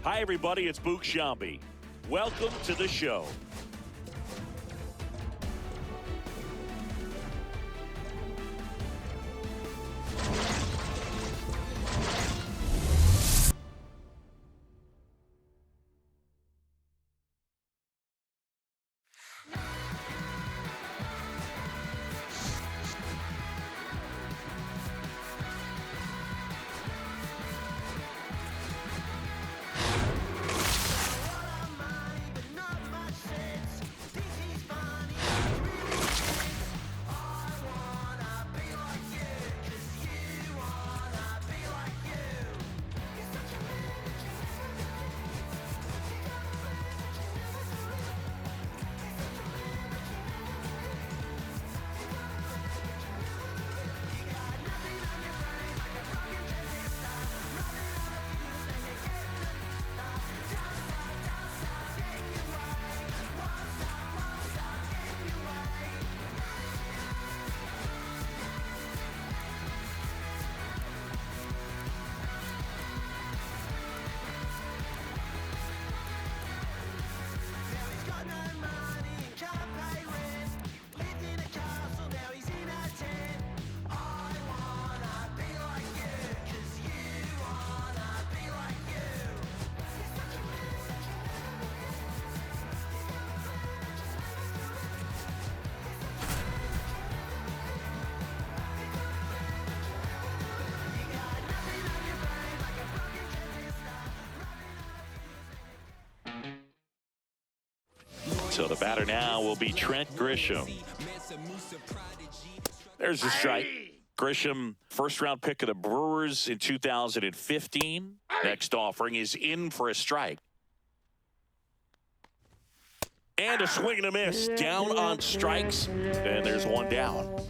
Hi, everybody. It's Boog Sciambi. Welcome to the show. So the batter now will be Trent Grisham. There's a strike. Grisham, first-round pick of the Brewers in 2015. Next offering is in for a strike. And a swing and a miss. Down on strikes. And there's one down.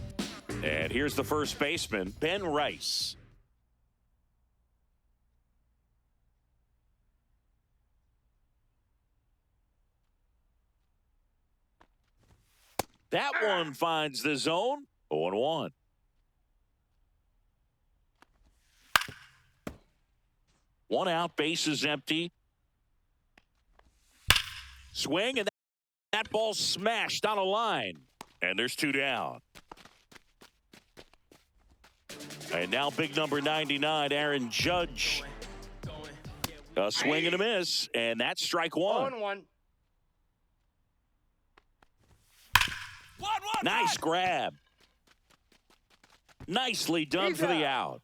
And here's the first baseman, Ben Rice. That one finds the zone. 0-1. One out, bases empty. Swing, and that ball smashed on a line. And there's two down. And now big number 99, Aaron Judge. A swing and a miss, and that's strike one. 0-1. Nice grab. Nicely done for the out.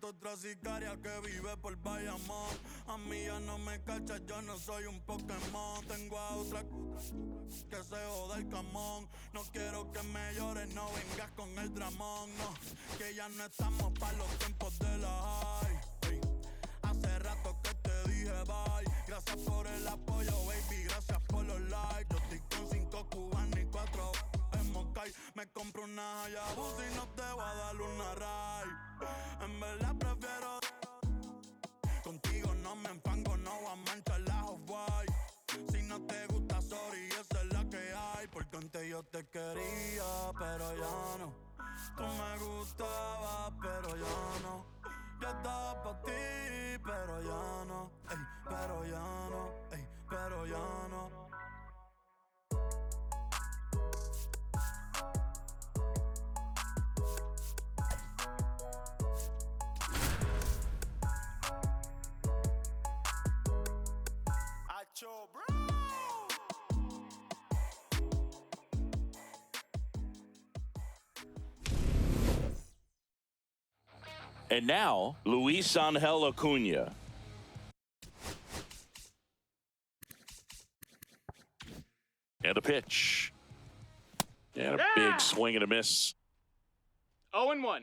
Otra sicaria que vive por Bayamón. A mí ya no me cachas, yo no soy un Pokémon. Tengo a otra que se joda el camón. No quiero que me llores, no vengas con el dramón. No, que ya no estamos pa' los tiempos de la high. Hey, hace rato que te dije bye. Gracias por el apoyo, baby, gracias por los likes. Yo Dubai. Me compro una Hayabusa y no te voy a dar una ride. En verdad prefiero contigo no me empango, no voy a manchar la Hawaii. Si no te gusta, sorry, esa es la que hay. Porque antes yo te quería, pero ya no. Tú me gustabas, pero ya no. Yo estaba pa' ti, pero ya no. Ey, pero ya no, ey, pero ya no. Acho, bro. And now, Luis Angel Acuna. And a pitch. And a big swing and a miss. 0-1.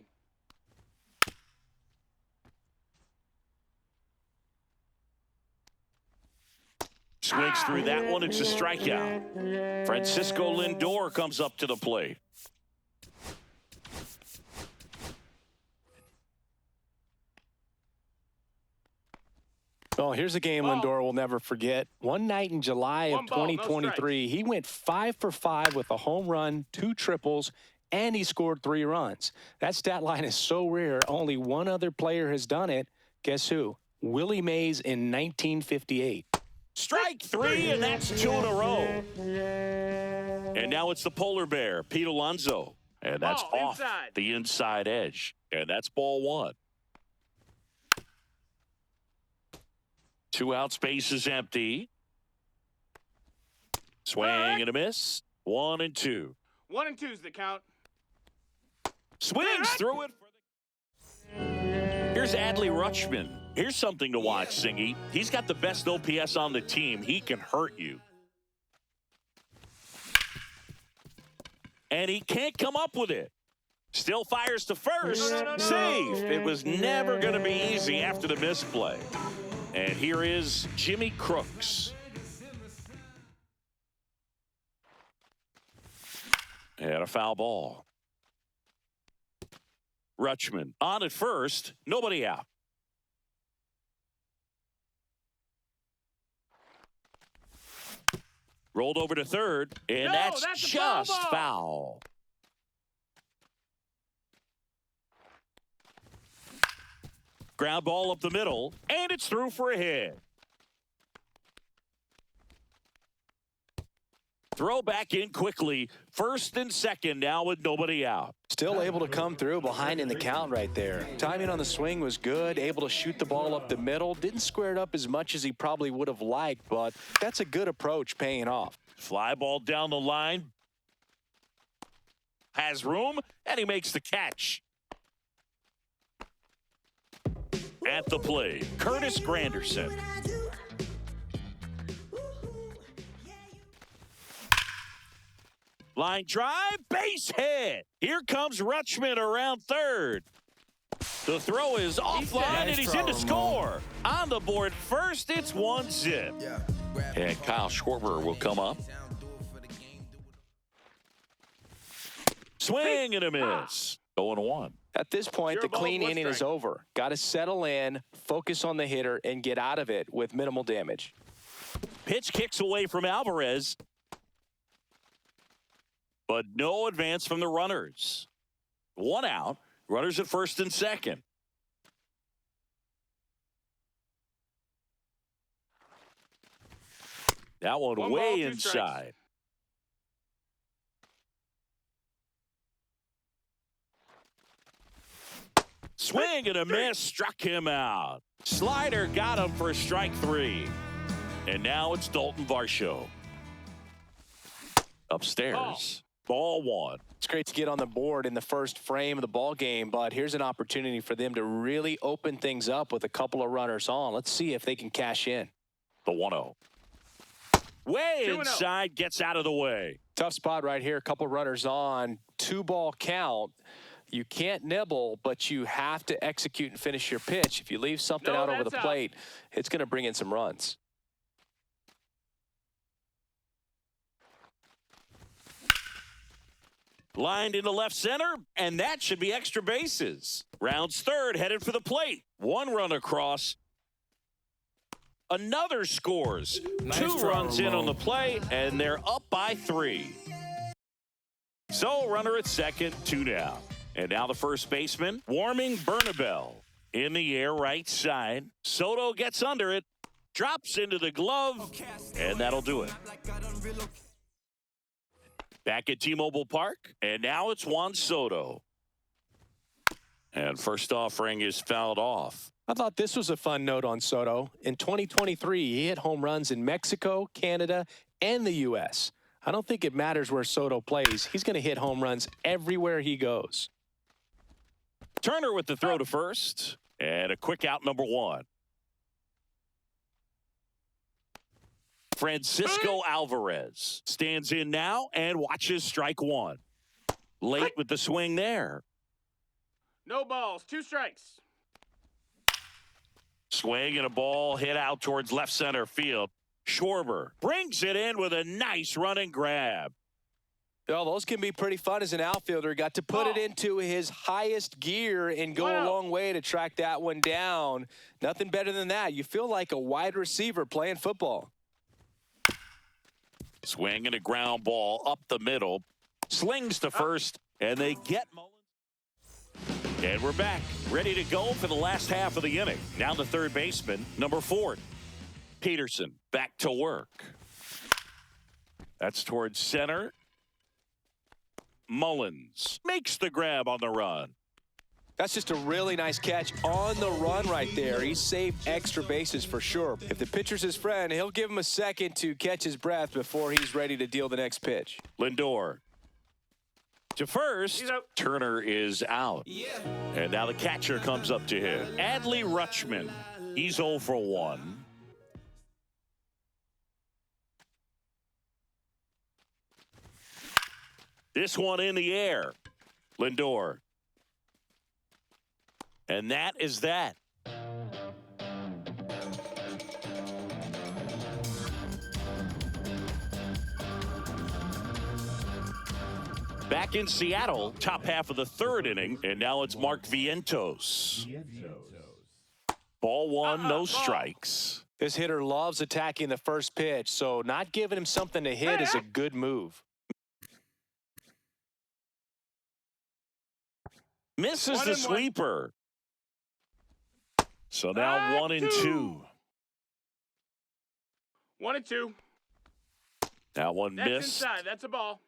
Swings through that one. It's a strikeout. Francisco Lindor comes up to the plate. Oh, here's a game Lindor will never forget. One night in July of 2023, he went 5 for 5 with a home run, 2 triples, and he scored 3 runs. That stat line is so rare. Only one other player has done it. Guess who? Willie Mays in 1958. Strike 3, and that's 2 in a row. And now it's the polar bear, Pete Alonso. And that's off the inside edge. And that's ball 1. 2 out, space is empty. Swing and a miss. 1 and 2. 1 and 2's the count. Swings through it. Here's Adley Rutschman. Here's something to watch, Singy. He's got the best OPS on the team. He can hurt you. And he can't come up with it. Still fires to first. Save. It was never going to be easy after the misplay. And here is Jimmy Crooks. And a foul ball. Rutschman on at first. Nobody out. Rolled over to third, and that's just foul. Ground ball up the middle, and it's through for a hit. Throw back in quickly. First and second now with nobody out. Still able to come through behind in the count right there. Timing on the swing was good. Able to shoot the ball up the middle. Didn't square it up as much as he probably would have liked, but that's a good approach paying off. Fly ball down the line. Has room, and he makes the catch. At the plate, Curtis Granderson. Line drive, base hit. Here comes Rutschman around third. The throw is offline, and he's in to score. On the board first, it's 1-zip. And Kyle Schwarber will come up. Swing and a miss. 0-1. At this point, the clean inning is over. Got to settle in, focus on the hitter, and get out of it with minimal damage. Pitch kicks away from Alvarez. But no advance from the runners. 1 out. Runners at first and second. That one way inside. Swing and a miss, struck him out. Slider got him for strike 3. And now it's Dalton Varsho. Upstairs, ball 1. It's great to get on the board in the first frame of the ball game, but here's an opportunity for them to really open things up with a couple of runners on. Let's see if they can cash in. The 1-0. Way inside, gets out of the way. Tough spot right here. A couple runners on. 2-ball count. You can't nibble, but you have to execute and finish your pitch. If you leave something out over the plate, it's going to bring in some runs. Lined into left center, and that should be extra bases. Rounds third, headed for the plate. One run across. Another scores. Nice Two draw, runs in Ramon. on the play, and they're up by 3. So, runner at second, 2 down. And now the first baseman, warming Bernabel. In the air, right side. Soto gets under it, drops into the glove, and that'll do it. Back at T-Mobile Park, and now it's Juan Soto. And first offering is fouled off. I thought this was a fun note on Soto. In 2023, he hit home runs in Mexico, Canada, and the U.S. I don't think it matters where Soto plays. He's going to hit home runs everywhere he goes. Turner with the throw to first, and a quick out, number 1. Francisco Alvarez stands in now and watches strike 1. Late with the swing there. No balls, 2 strikes. Swing and a ball hit out towards left center field. Schwarber brings it in with a nice running grab. Oh, those can be pretty fun as an outfielder. Got to put it into his highest gear and go a long way to track that one down. Nothing better than that. You feel like a wide receiver playing football. Swing and a ground ball up the middle. Slings to first, and they get Mullins. And we're back, ready to go for the last half of the inning. Now the third baseman, number 4. Peterson back to work. That's towards center. Mullins makes the grab on the run. That's just a really nice catch on the run right there. He saved extra bases for sure. If the pitcher's his friend, he'll give him a second to catch his breath before he's ready to deal the next pitch. Lindor to first. Turner is out. And now the catcher comes up to him. Adley Rutschman. He's 0 for 1. This one in the air. Lindor. And that is that. Back in Seattle, top half of the third inning, and now it's Mark Vientos. Ball 1, no strikes. This hitter loves attacking the first pitch, so not giving him something to hit is a good move. Misses the sweeper. So now 1 and 2. 1 and 2. That one That's missed. inside. That's a ball.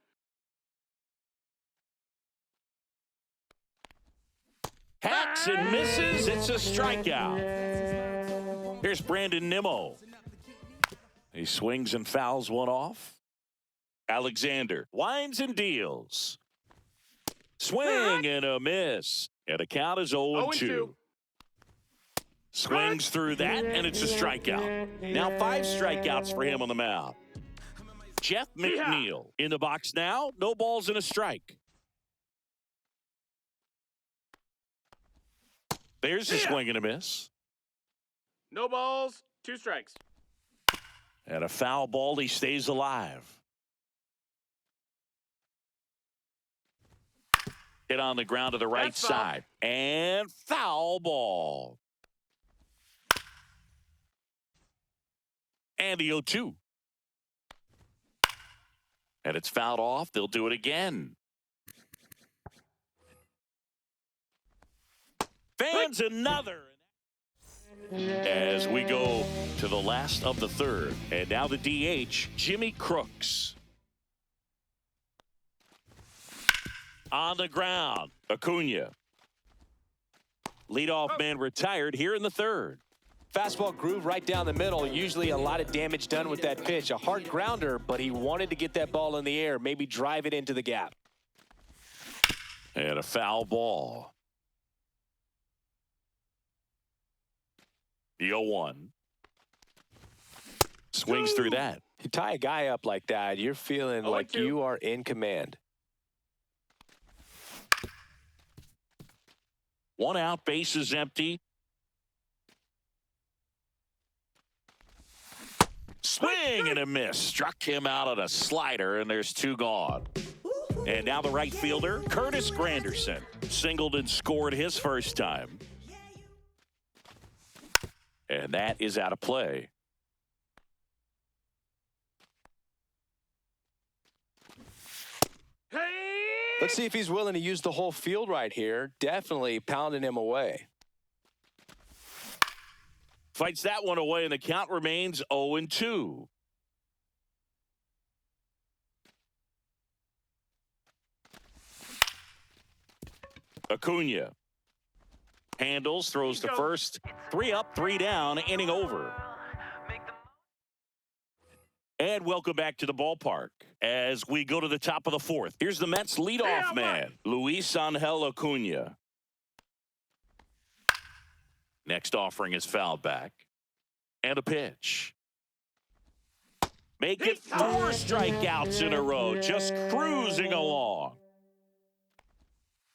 Hacks and misses. It's a strikeout. Here's Brandon Nimmo. He swings and fouls one off. Alexander winds and deals. Swing and a miss. And a count is 0-2. Swings through that, and it's a strikeout. Now 5 strikeouts for him on the mound. Jeff McNeil in the box now. No balls and a strike. There's a swing and a miss. No balls, 2 strikes. And a foul ball. He stays alive. Hit on the ground to the right side. And foul ball. And the 0-2. And it's fouled off. They'll do it again. Fans another. As we go to the last of the third. And now the DH, Jimmy Crooks. On the ground, Acuna. Leadoff man retired here in the third. Fastball groove right down the middle. Usually a lot of damage done with that pitch. A hard grounder, but he wanted to get that ball in the air, maybe drive it into the gap. And a foul ball. The 0-1. Swings through that. You tie a guy up like that, you're feeling like you are in command. 1 out, base is empty. Swing and a miss. Struck him out on a slider, and there's 2 gone. And now the right fielder, Curtis Granderson. Singled and scored his first time. And that is out of play. Let's see if he's willing to use the whole field right here. Definitely pounding him away. Fights that one away, and the count remains 0-2. Acuna handles, throws to first. 3 up, 3 down, inning over. And welcome back to the ballpark as we go to the top of the 4th. Here's the Mets leadoff man, Luis Angel Acuna. Next offering is fouled back. And a pitch. Make it 4 strikeouts in a row, just cruising along.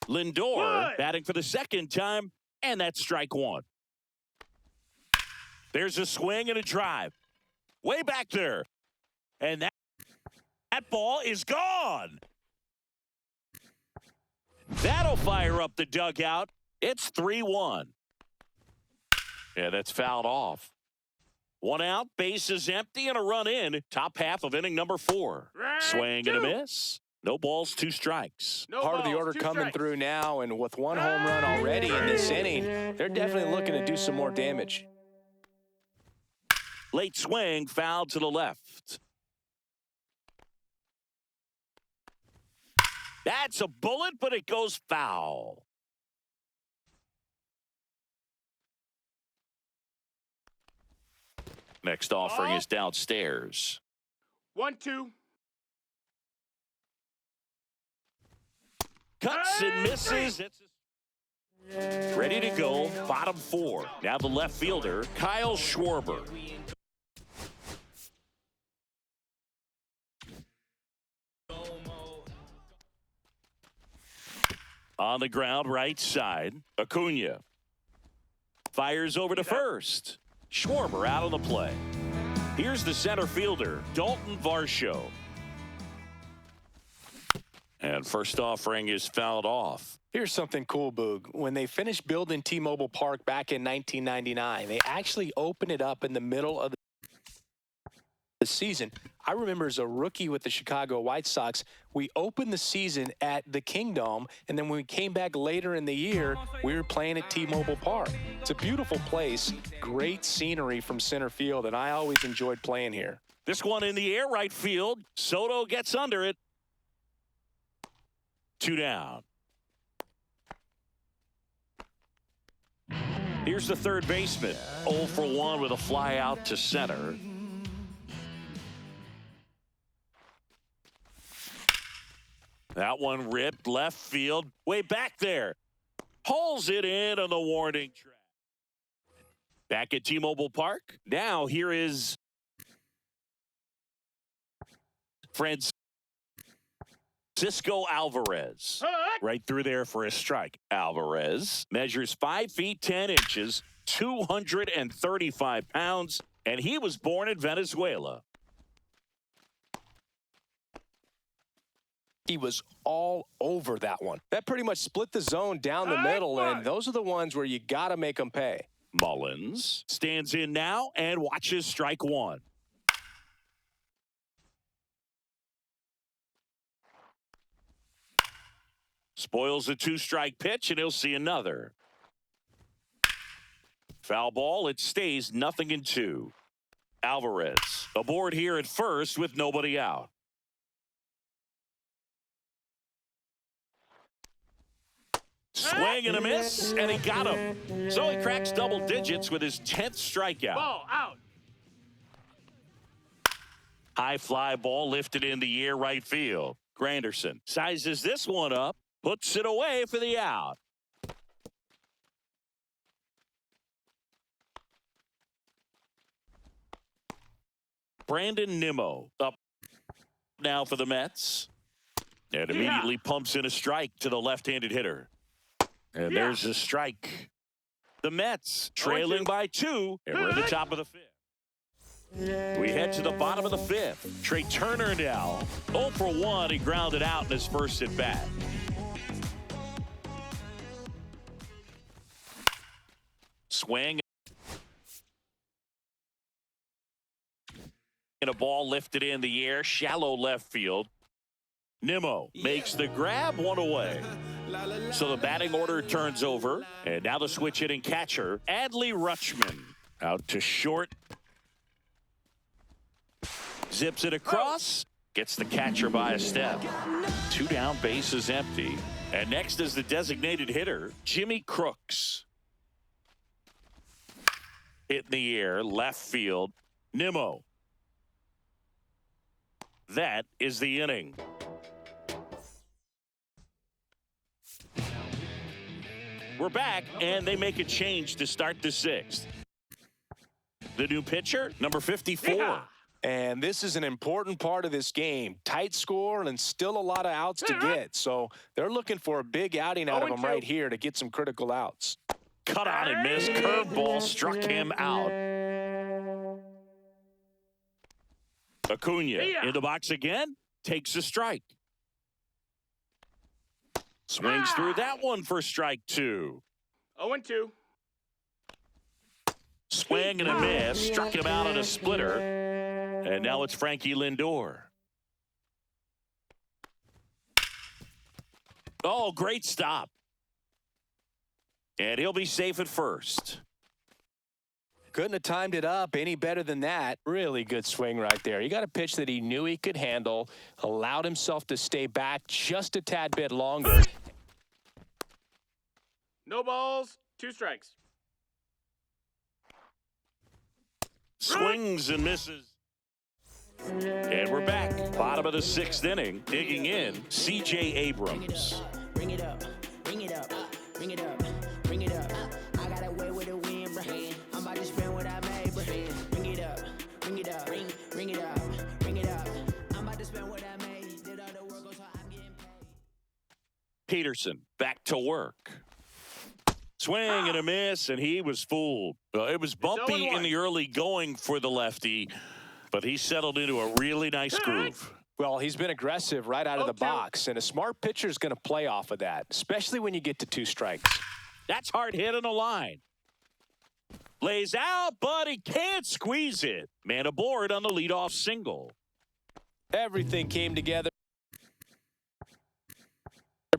Lindor batting for the second time, and that's strike 1. There's a swing and a drive. Way back there. And that ball is gone. That'll fire up the dugout. It's 3-1. Yeah, that's fouled off. 1 out, bases empty, and a run in. Top half of inning number 4. Swing and a miss. No balls, 2 strikes. Part of the order coming through now, and with 1 home run already in this inning, they're definitely looking to do some more damage. Late swing, foul to the left. That's a bullet, but it goes foul. Next offering is downstairs. 1-2. Cuts and misses. Ready to go. Bottom 4. Now the left fielder, Kyle Schwarber. On the ground, right side. Acuna fires over to first. Schwarber out on the play. Here's the center fielder, Dalton Varsho. And first offering is fouled off. Here's something cool, Boog. When they finished building T-Mobile Park back in 1999, they actually opened it up in the middle of the season. I remember as a rookie with the Chicago White Sox, we opened the season at the Kingdome, and then when we came back later in the year, we were playing at T-Mobile Park. It's a beautiful place, great scenery from center field, and I always enjoyed playing here. This one in the air, right field. Soto gets under it. 2 down. Here's the third baseman. 0 for 1 with a fly out to center. That one ripped left field. Way back there. Hauls it in on the warning track. Back at T-Mobile Park. Now here is Francisco Alvarez. Right through there for a strike. Alvarez measures 5 feet 10 inches, 235 pounds, and he was born in Venezuela. He was all over that one. That pretty much split the zone down the middle, and those are the ones where you got to make them pay. Mullins stands in now and watches strike 1. Spoils a 2-strike pitch, and he'll see another. Foul ball. It stays 0-2. Alvarez aboard here at first with nobody out. Swing and a miss, and he got him. So he cracks double digits with his 10th strikeout. Ball out. High fly ball lifted in the air right field. Granderson sizes this one up, puts it away for the out. Brandon Nimmo up now for the Mets. And immediately pumps in a strike to the left-handed hitter. And there's a strike. The Mets trailing by 2, and we're at the top of the 5th. We head to the bottom of the fifth. Trey Turner now. 0 for 1. He grounded out in his first at bat. Swing. And a ball lifted in the air. Shallow left field. Nimmo makes the grab, one away. So the batting order turns over. And now the switch hitting catcher, Adley Rutschman. Out to short. Zips it across. Gets the catcher by a step. 2 down, bases empty. And next is the designated hitter, Jimmy Crooks. Hit in the air, left field. Nimmo. That is the inning. We're back, and they make a change to start the sixth. The new pitcher, number 54. Yeah. And this is an important part of this game. Tight score and still a lot of outs to get. So they're looking for a big outing out of him right here to get some critical outs. Cut on and miss. Curveball struck him out. Acuna in the box again. Takes a strike. Swings through that one for strike 2. 0-2. Swing and a miss. Struck him out on a splitter. And now it's Frankie Lindor. Oh, great stop. And he'll be safe at first. Couldn't have timed it up any better than that. Really good swing right there. He got a pitch that he knew he could handle, allowed himself to stay back just a tad bit longer. No balls, 2 strikes. Swings and misses. And we're back. Bottom of the 6th inning. Digging in, C.J. Abrams. Bring it up, bring it up, bring it up, bring it up. I got away with the wind, bro. I'm about to spend what I made, bro. Bring it up, bring it up, bring it up, bring it up. I'm about to spend what I made. Did all the work, so I'm getting paid. Peterson back to work. Swing and a miss, and he was fooled. It was bumpy in the early going for the lefty, but he settled into a really nice groove. Well, he's been aggressive right out of the box, and a smart pitcher is going to play off of that, especially when you get to 2 strikes. That's hard hit on the line. Lays out, but he can't squeeze it. Man aboard on the leadoff single. Everything came together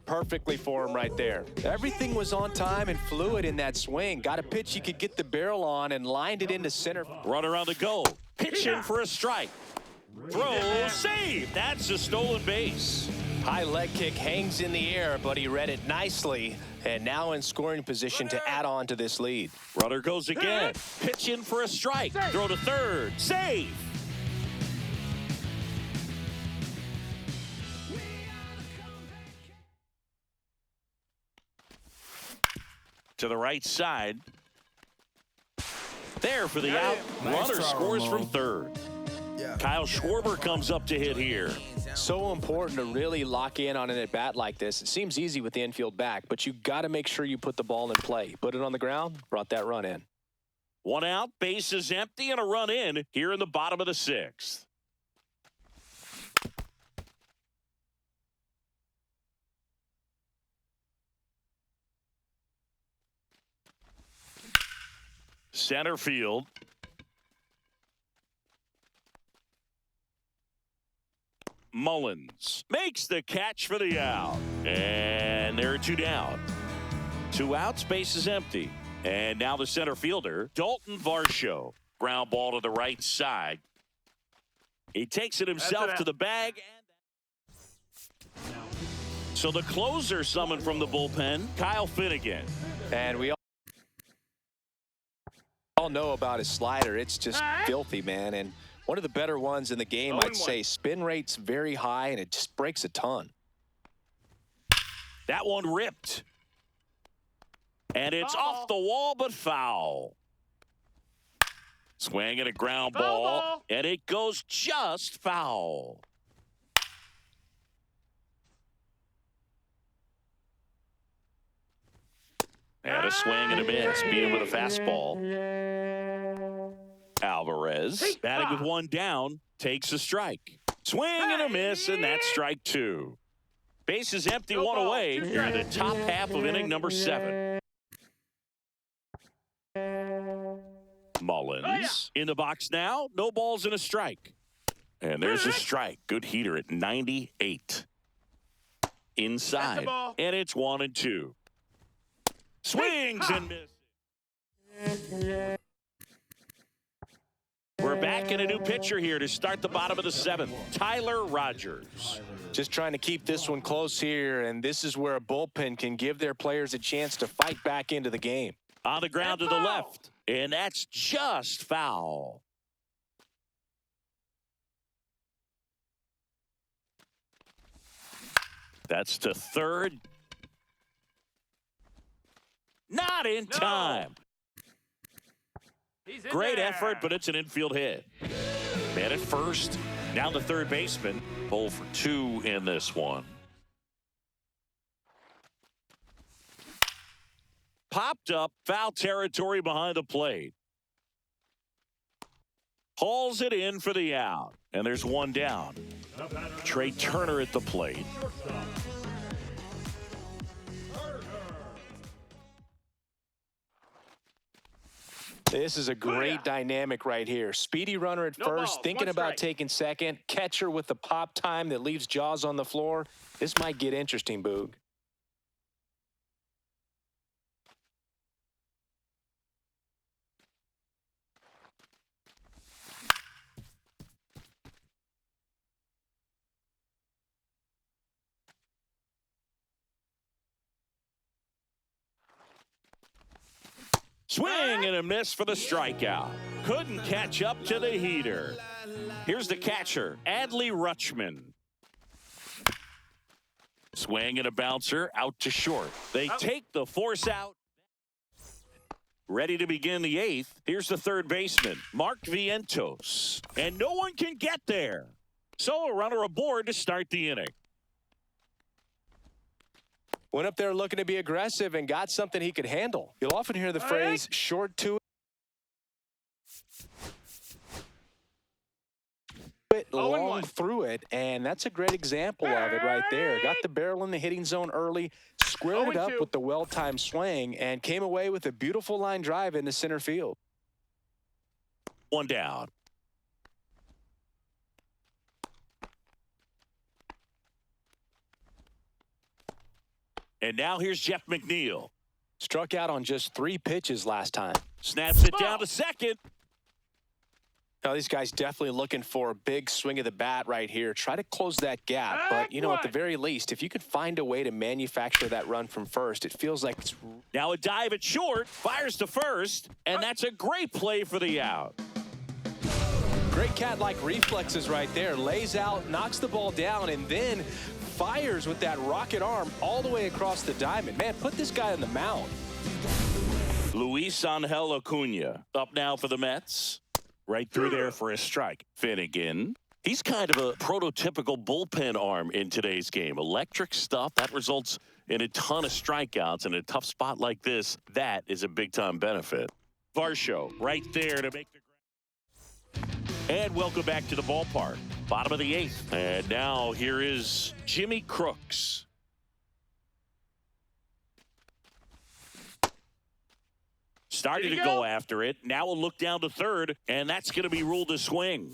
perfectly for him right there. Everything was on time and fluid in that swing. Got a pitch he could get the barrel on and lined it into center. Runner on the go. Pitch in for a strike. Throw, save. That's a stolen base. High leg kick hangs in the air, but he read it nicely, and now in scoring position to add on to this lead. Runner goes again. Pitch in for a strike. Throw to third. Save. To the right side. There for the out. Runner scores from third. Kyle Schwarber comes up to hit here. So important to really lock in on an at-bat like this. It seems easy with the infield back, but you got to make sure you put the ball in play. Put it on the ground, brought that run in. 1 out, bases empty, and a run in here in the bottom of the 6th. Center field. Mullins makes the catch for the out. And there are 2 down. 2 outs, bases empty. And now the center fielder, Dalton Varsho. Ground ball to the right side. He takes it himself to the bag. So the closer summoned from the bullpen, Kyle Finnegan. And we all know about his slider. It's just filthy, man. And one of the better ones in the game, I'd say. Spin rate's very high, and it just breaks a ton. That one ripped. And it's off the wall, but foul. Swing and a ground ball, and it goes just foul. And a swing and a miss, beat him with a fastball. Alvarez, batting with one down, takes a strike. Swing and a miss, and that's strike two. Base is empty, one away. Here in the top half of inning number 7. Mullins in the box now. No balls and a strike. And there's a strike. Good heater at 98. Inside. And it's 1-2. Swings and misses. We're back in a new pitcher here to start the bottom of the 7th. Tyler Rogers. Just trying to keep this one close here, and this is where a bullpen can give their players a chance to fight back into the game. On the ground to the left, and that's just foul. That's to third. Not in time. Great effort, but it's an infield hit. Man at first. Now the third baseman. 0 for 2 in this one. Popped up, foul territory behind the plate. Hauls it in for the out. And there's one down. Trey Turner at the plate. This is a great dynamic right here. Speedy runner at first, thinking about taking second. Catcher with the pop time that leaves Jaws on the floor. This might get interesting, Boog. Swing and a miss for the strikeout. Couldn't catch up to the heater. Here's the catcher, Adley Rutschman. Swing and a bouncer out to short. They take the force out. Ready to begin the 8th. Here's the third baseman, Mark Vientos. And no one can get there. So a runner aboard to start the inning. Went up there looking to be aggressive and got something he could handle. You'll often hear the phrase short to it, long through it, and that's a great example of it right there. Got the barrel in the hitting zone early, squared it up with the well-timed swing, and came away with a beautiful line drive into center field. One down. And now here's Jeff McNeil. Struck out on just 3 pitches last time. Snaps it down to second. Now, these guys definitely looking for a big swing of the bat right here. Try to close that gap. But, you know, at the very least, if you could find a way to manufacture that run from first, it feels like it's... Now a dive at short, fires to first, and that's a great play for the out. Great cat-like reflexes right there. Lays out, knocks the ball down, and then fires with that rocket arm all the way across the diamond. Man, put this guy on the mound. Luis Angel Acuna up now for the Mets. Right through there for a strike. Finnegan. He's kind of a prototypical bullpen arm in today's game. Electric stuff that results in a ton of strikeouts in a tough spot like this. That is a big-time benefit. Varsho right there to make the... And welcome back to the ballpark. Bottom of the 8th. And now here is Jimmy Crooks. Started to go after it. Now we'll look down to third, and that's going to be ruled a swing.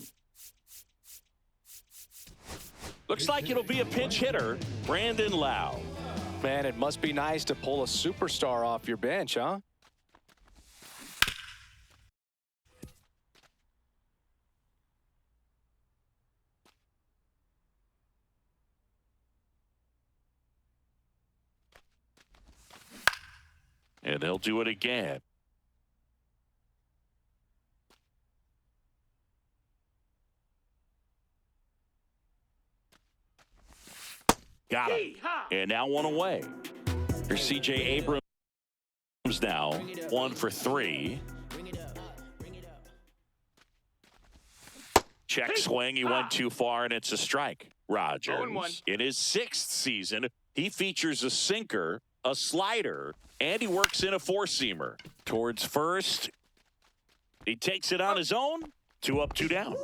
Looks like it'll be a pinch hitter, Brandon Lau. Man, it must be nice to pull a superstar off your bench, huh? And they'll do it again. Got him. And now one away. Here's C.J. Abrams now. 1 for 3. Check swing. He went too far, and it's a strike. Rogers, in his 6th season, he features a sinker, a slider, and he works in a 4-seamer. Towards first, He takes it on his own. 2 up, 2 down.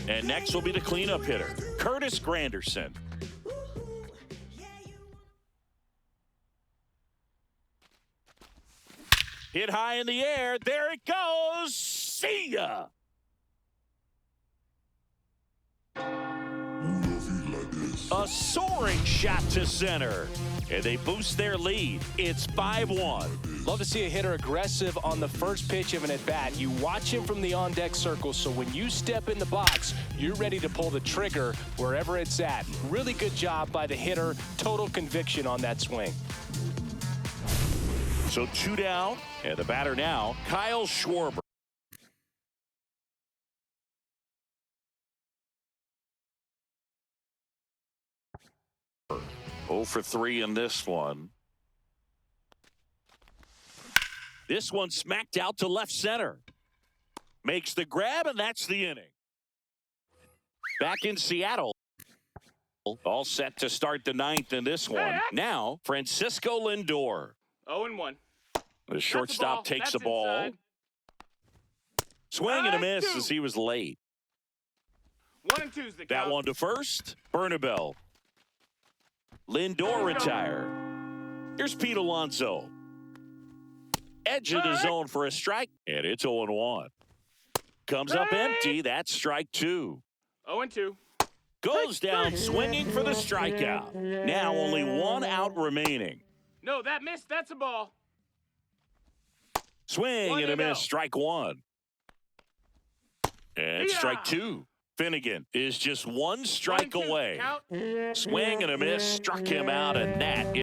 And next will be the cleanup hitter, Curtis Granderson. Hit high in the air. There it goes. See ya. A soaring shot to center. And they boost their lead. It's 5-1. Love to see a hitter aggressive on the first pitch of an at-bat. You watch him from the on-deck circle, so when you step in the box, you're ready to pull the trigger wherever it's at. Really good job by the hitter. Total conviction on that swing. So 2 down, and the batter now, Kyle Schwarber. Oh for 3 in this one. This one smacked out to left center. Makes the grab, and that's the inning. Back in Seattle. All set to start the 9th in this one. Now, Francisco Lindor. 0-1. The shortstop takes the ball. Inside. Swing and a miss as he was late. 1-2's the count. That one to first. Bernabel. Lindor retire. Here's Pete Alonso. Edge of the zone for a strike. And it's 0-1. Comes up empty. That's strike 2. 0-2. Goes down swinging for the strikeout. Now only 1 out remaining. No, that missed. That's a ball. Swing and a miss. Strike 1. And strike 2. Finnegan is just 1 strike away. Count. Swing and a miss. Struck him out, and that